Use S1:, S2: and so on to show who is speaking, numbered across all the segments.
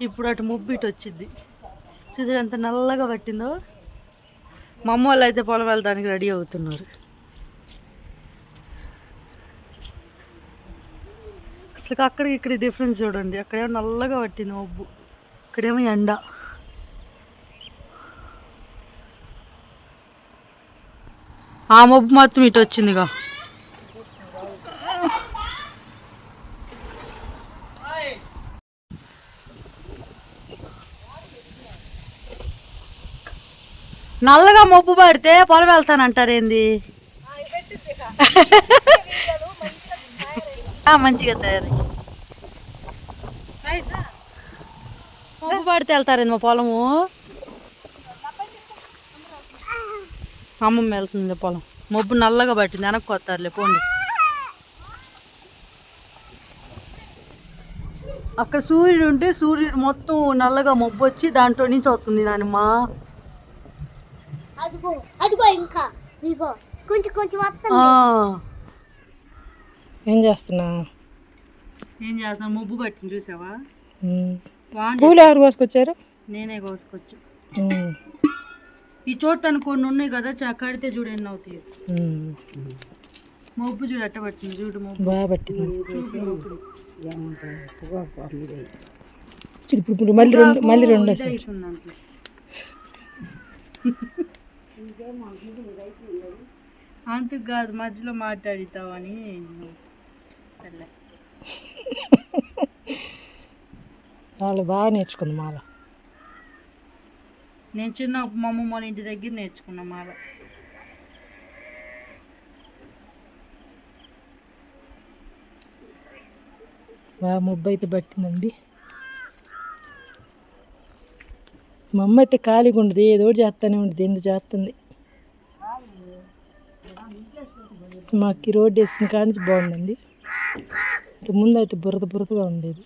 S1: ఇప్పుడు అటు ముబ్బు ఇటు వచ్చింది. చూసారు ఎంత నల్లగా పట్టిందో. మా అమ్మ వాళ్ళు అయితే పొలం వెళ్ళడానికి రెడీ అవుతున్నారు. అసలు అక్కడికి ఇక్కడ డిఫరెన్స్ చూడండి. అక్కడేమో నల్లగా పట్టింది మబ్బు, ఇక్కడేమో ఎండ. ఆ మబ్బు మొత్తం ఇటు వచ్చిందిగా. నల్లగా మబ్బు పడితే పొలం వెళ్తానంటారేంది? మంచిగా తయారు. మబ్బు పడితే వెళ్తారేంది మా పొలము? అమ్మమ్మ వెళ్తుంది పొలం. మబ్బు నల్లగా పట్టింది, వెనక్కి వస్తారులే పోండి. అక్కడ సూర్యుడు ఉంటే సూర్యుడు మొత్తం నల్లగా మబ్బు వచ్చి దాంట్లో నుంచి వస్తుంది నానమ్మ.
S2: ఏం చేస్తున్నా?
S1: మబ్బు పట్టింది చూసావా?
S2: పూలు ఎవరు కోసుకొచ్చారు?
S1: నేనే కోసుకొచ్చా. ఈ చూడటానికి కొన్ని ఉన్నాయి కదా, కడితే చూడు ఎన్ని అవుతాయి. మబ్బు చూడు అట్ట పట్టింది, చూడు మబ్బు
S2: బాగా పట్టింది. ఇప్పుడు మళ్ళీ రెండు
S1: అవుతుంది. అంతకు కాదు, మధ్యలో మాట్లాడితావని.
S2: వాళ్ళు బాగా నేర్చుకుంది మాల.
S1: నేను చిన్న మా అమ్మమ్మ వాళ్ళ ఇంటి దగ్గర నేర్చుకున్నా మాల.
S2: బాగా ముబ్బు అయితే పట్టిందండి. మా అమ్మ అయితే ఖాళీగా ఉండదు, ఏదో చేస్తానే ఉంటుంది, ఎందుకు చేస్తుంది. మాకు రోడ్డు వేసిన కానించి బాగుందండి. ముందు అయితే బురదగా ఉండేది.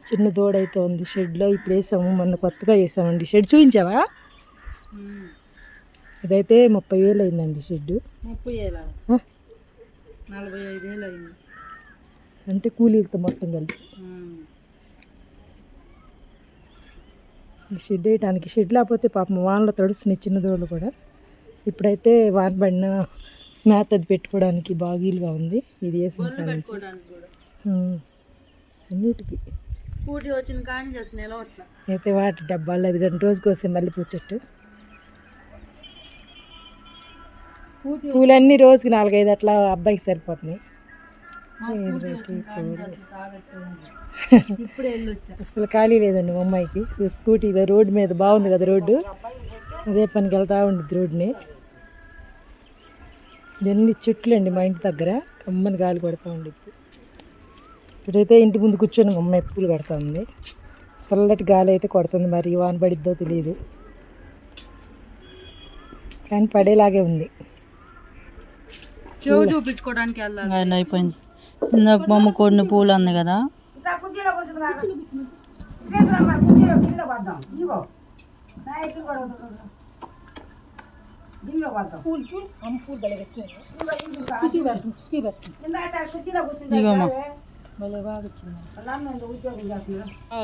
S2: చిన్న దూడైతే ఉంది షెడ్లో. ఇప్పుడు వేసాము, మొన్న కొత్తగా వేసామండి షెడ్. చూపించావా? ఇదైతే 30,000 అయిందండి షెడ్.
S1: 30,000? 45,000 అయింది.
S2: అంటే కూలీలతో మొత్తం కలిపి. షెడ్ వేయటానికి, షెడ్ లేకపోతే పాపం వానలో తడుస్తున్నాయి చిన్న దూడలు కూడా. ఇప్పుడైతే వాన పడిన మేత అది పెట్టుకోవడానికి బాగా వీలుగా ఉంది. ఇది వేసిన కానించి అన్నిటికీ అయితే వాటి డబ్బాలు. అది గంట రోజుకి వస్తే మల్లెపూ చెట్టు. పూలన్నీ రోజుకి 4-5 అట్లా అబ్బాయికి సరిపోతున్నాయి. అసలు ఖాళీ లేదండి మా అమ్మాయికి. స్కూటీలో రోడ్డు మీద బాగుంది కదా రోడ్డు, అదే పనికి వెళ్తా ఉంటుంది రోడ్డుని. ఇవన్నీ చెట్లండి మా ఇంటి దగ్గర, కమ్మని గాలి కొడతా ఉండిద్ది. ఇప్పుడైతే ఇంటి ముందు కూర్చొని మా అమ్మాయి పూలు కడతా ఉంది. చల్లటి గాలి అయితే కొడుతుంది, మరి వాన పడిద్దో తెలియదు, కానీ పడేలాగే ఉంది.
S1: చెవు చూపించుకోవడానికి అయిపోయింది. ఇందాక బొమ్మ కొన్ని పూలు ఉంది కదా,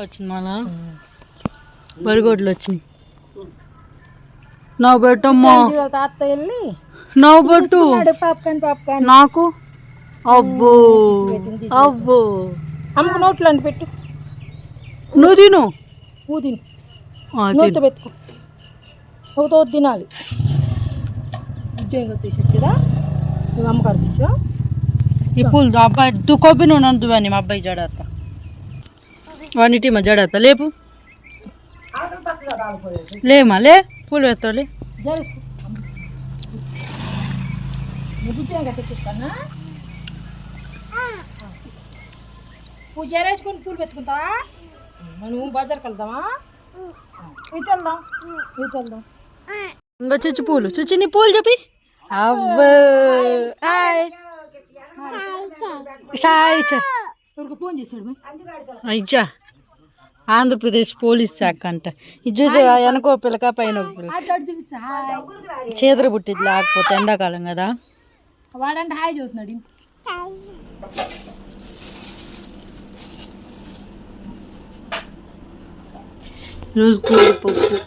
S1: వచ్చింది మళ్ళా వరిగొడ్లు వచ్చినాయి. నా పెట్టమ్మా, నా పెట్టు నాకు. అబ్బో అబ్బో,
S2: అమ్మకు నోట్లో అని పెట్టు.
S1: నువ్వు తిను,
S2: నువ్వు తిను, నోట్లో పెట్టుకో. ఒకతో తినాలి. ఉజ్జయంగా తీసిచ్చుదా నువ్వు అమ్మగారు కూర్చో.
S1: ఈ పూలు అబ్బాయి కొబ్బరి నూనె అంతువని మా అబ్బాయి జడత వానిటి మా జడత లేపు లేమా లే పూలు ఎత్తాలి.
S2: పూజ చేరేసుకొని పూలు పెట్టుకుంటావా? మనం బజార్కి వెళ్దామా? వెళ్దాం.
S1: ఇంకా చుచ్చు పూలు, చుచ్చి నీ పూలు చెప్పి. అవ్వో
S2: ఫోన్ చేశాడు
S1: అయ్యా, ఆంధ్రప్రదేశ్ పోలీస్ శాఖ అంట. ఇది చూసే వెనకో పిల్లక పైన చేదర పుట్టింది, లేకపోతే ఎండాకాలం కదా.
S2: వాడంటే హాయ్ చదువుతున్నాడు.
S1: ఈరోజు కోడిపప్పు.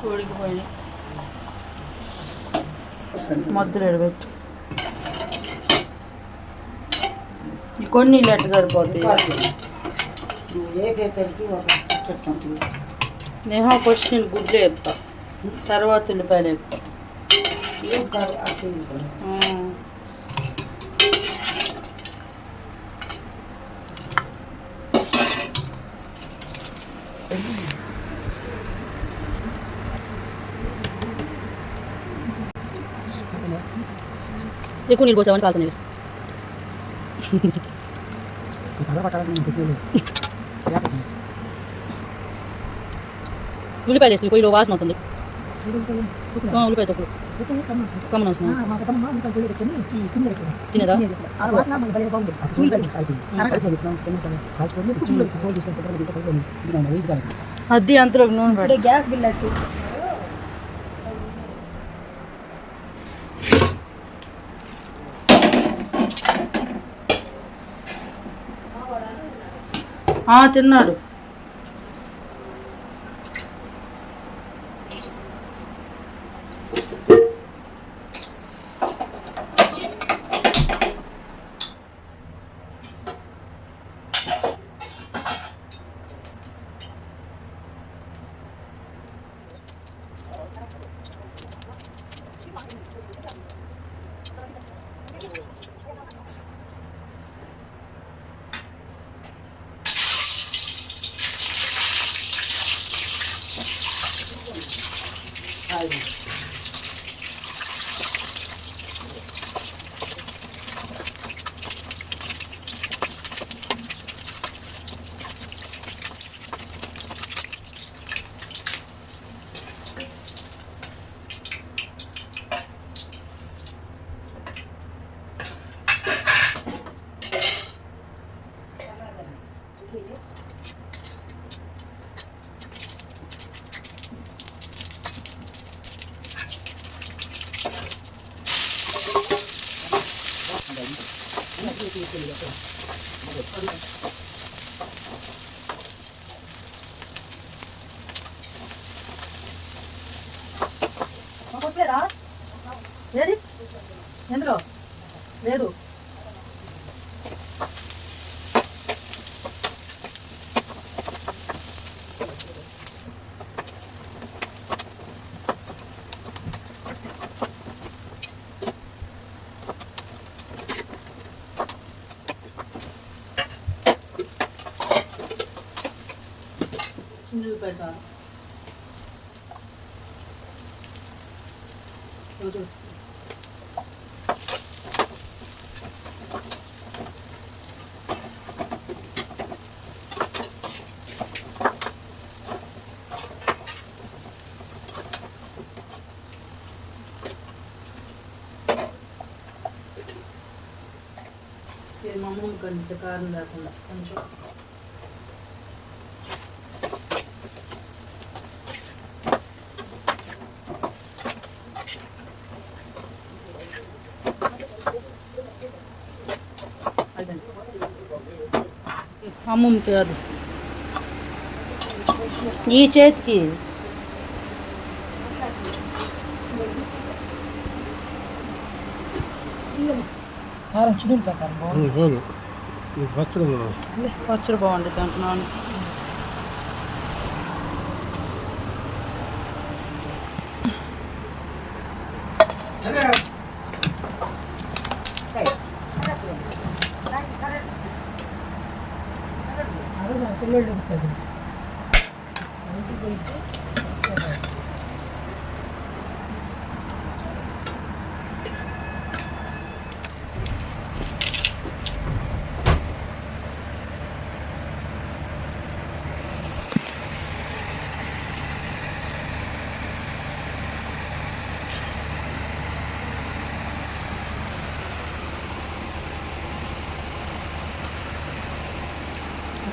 S1: కోడికి పోయి మధ్యలో ఎడబెట్టు. కొన్ని నీళ్ళు ఎట్ట సరిపోతాయి? నేహా ఫస్ట్ నేను గుడ్లు వేపుతా, తర్వాత ఉల్లిపాయలు వేపుతా. ఎక్కువ నీళ్ళు పోసామని కాలుతుంది. ఉల్లిపాయలు వేసుకుని పొయ్యిలో వాసన అవుతుంది. ఉల్లిపాయ తక్కువ కమ్మన తినేదా? అది అంతలో నూనె పడి గ్యాస్ బిల్ తిన్నాడు. ఏది ఎందులో లేదు. చిన్న పెడతా మా అమ్మ కొంచెం కారం లేకుండా కొంచెం అమ్మమ్మకి అది ఈ చేతికి పచ్చడి బాగుంటుంది అంటున్నాను.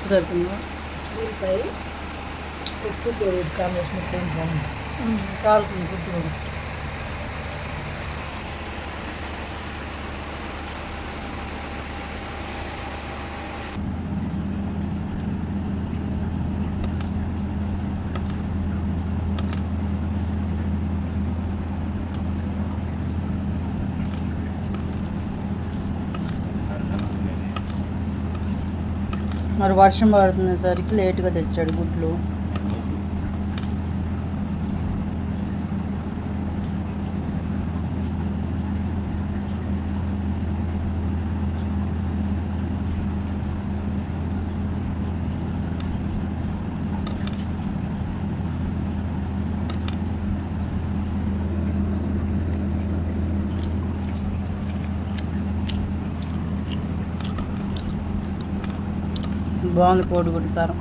S1: సరిపోయిందా?
S2: ఉల్లిపాయ ఉప్పు పొడి కాంబినేషన్ ఏం బాగుంది.
S1: కాలుతుంది గుడ్డు. మరి వర్షం పడుతున్నసరికి లేట్గా తెచ్చాడు గుడ్లు. బాగుంది కోడిగుడ్డు కారం.